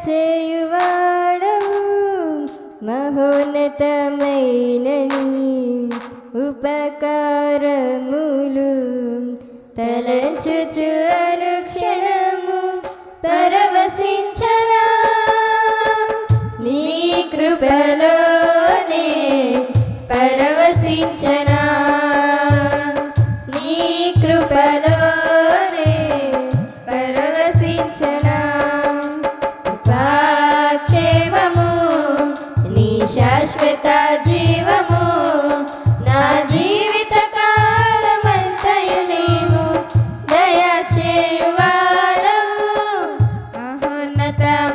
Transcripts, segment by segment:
చేయువాడవు మహోన్నతమైనని ఉపకారములు తలంచుచు అనుక్షణము పరవశించనా నీ కృపలోనే పరవశించనా నీ కృపలోనే పరవశించనా క్షేమము నీ శాశ్వత జీవము నా జీవిత కాలమంతయు నీవు దయచేయువాడవు మహోన్నతమైనని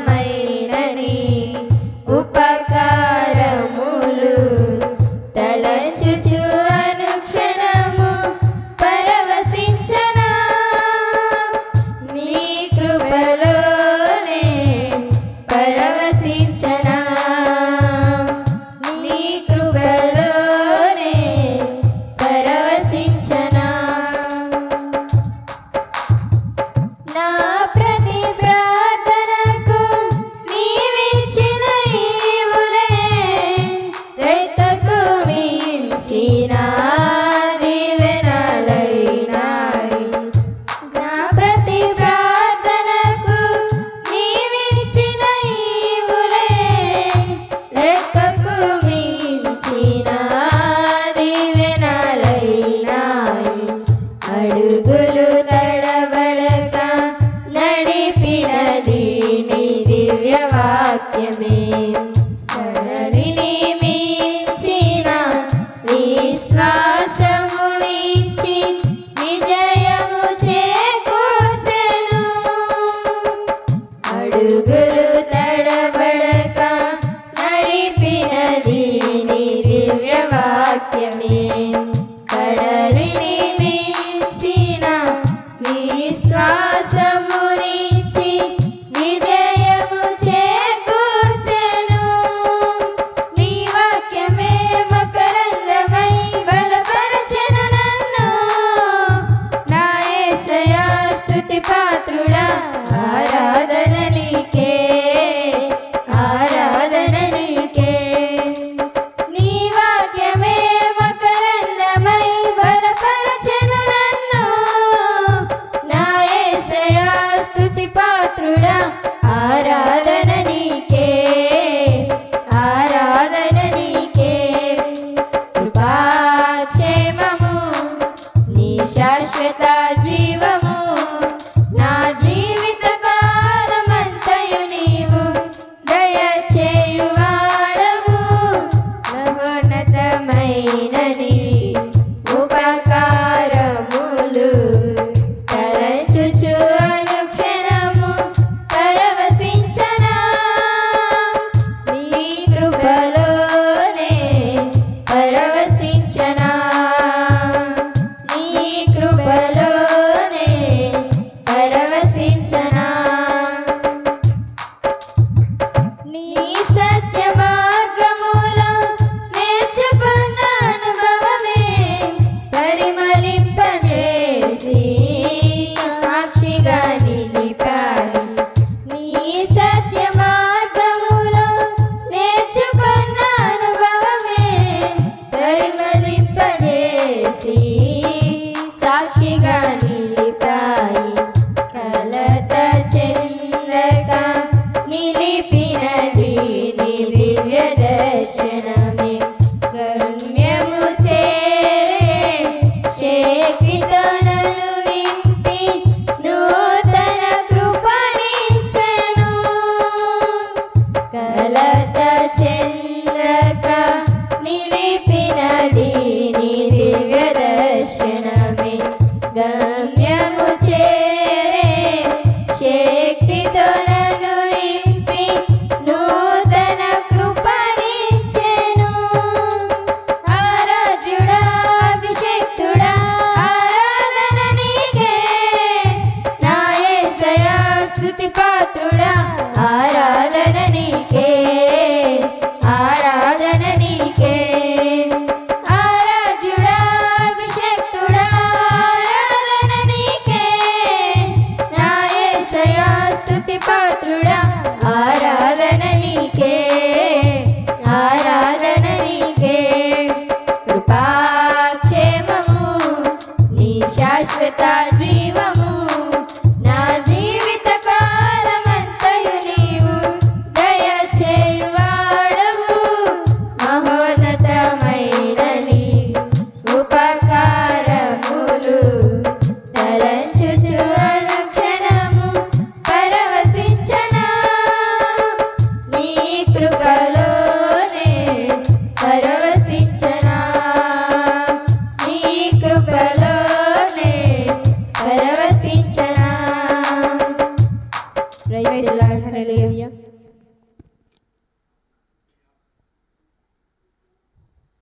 ఉపకారములు తలంచుచు అనుక్షణము పరవశించనా నీ కృపలోనే పరవశించనా నీ కృపలోనే పరవశించనా నా ప్రతి ప్రార్థనకు నీవిచ్చిన ఈవులే దయకు మించిన దీవెనలైనాయి నా ప్రతి ప్రార్థనకు నీవిచ్చిన ఈవులే లెక్కకు మించిన దీవెనలైనాయి అడుగులు తడబడక నడిపినది నీ దివ్య వాక్యమే సడలిని మించిన విశ్వాసమునిచ్చి విజయము చేకూర్చెను అడుగులు తడబడక నడిపినది నీ దివ్య వాక్యమే కడలిని మించిన విశ్వాసమునిచ్చి విజయము చేకూర్చెను నీ వాక్యమే మకరందమై బలపరచెను నన్ను నా యేసయ్యా స్తుతి పాత్రుడా ఆరాధన నీకే ఆరాధన నీకే నీ వాక్యమే మకరందమై బలపరచెను నన్ను నా యేసయ్యా స్తుతి పాత్రుడా ఆరాధన నీకే ఆరాధన నీకే కృపాక్షేమము నీ శాశ్వత జీవము నా జీవిత కాలమంతయు నీవు దయచేయువాడవు మహోన్నతమైనని ఉపకారములు తలంచుచు అనుక్షణము పరవశించనా నీ కృపలోనే పరవశించనా నీ కృపలోనే పరవశించనా నీ సత్య మార్గములో నేర్చుకున్న అనుభవమే పరిమళింపజేసి సాక్షిగా నిలిపాయి నీ సత్య మార్గములో నేర్చుకున్న అనుభవమే పరిమళింపజేసి సాక్షిగా నిలిపాయి కలత చెందక నిలిపినది నీ దివ్య దర్శనమే గమ్యము చేరే శక్తితో నన్ను నింపి నూతన కృపనిచ్చెను కలత చెందక నిలిపినది నీ దివ్య దర్శనమే గమ్యము చేరే శక్తితో నన్ను నింపి నూతన కృపనిచ్చెను ఆరాధ్యుడా అభిషేక్తుడా ఆరాధన నీకే నా యేసయ్యా స్తుతి పాత్రుడా ఆరాధన నీకే ఆరాధన నీకే ఆరాధ్యుడా అభిషేక్తుడా ఆరాధన నీకే నా యేసయ్యా స్తుతి పాత్రుడా పాత్రుడా ఆరాధననీకే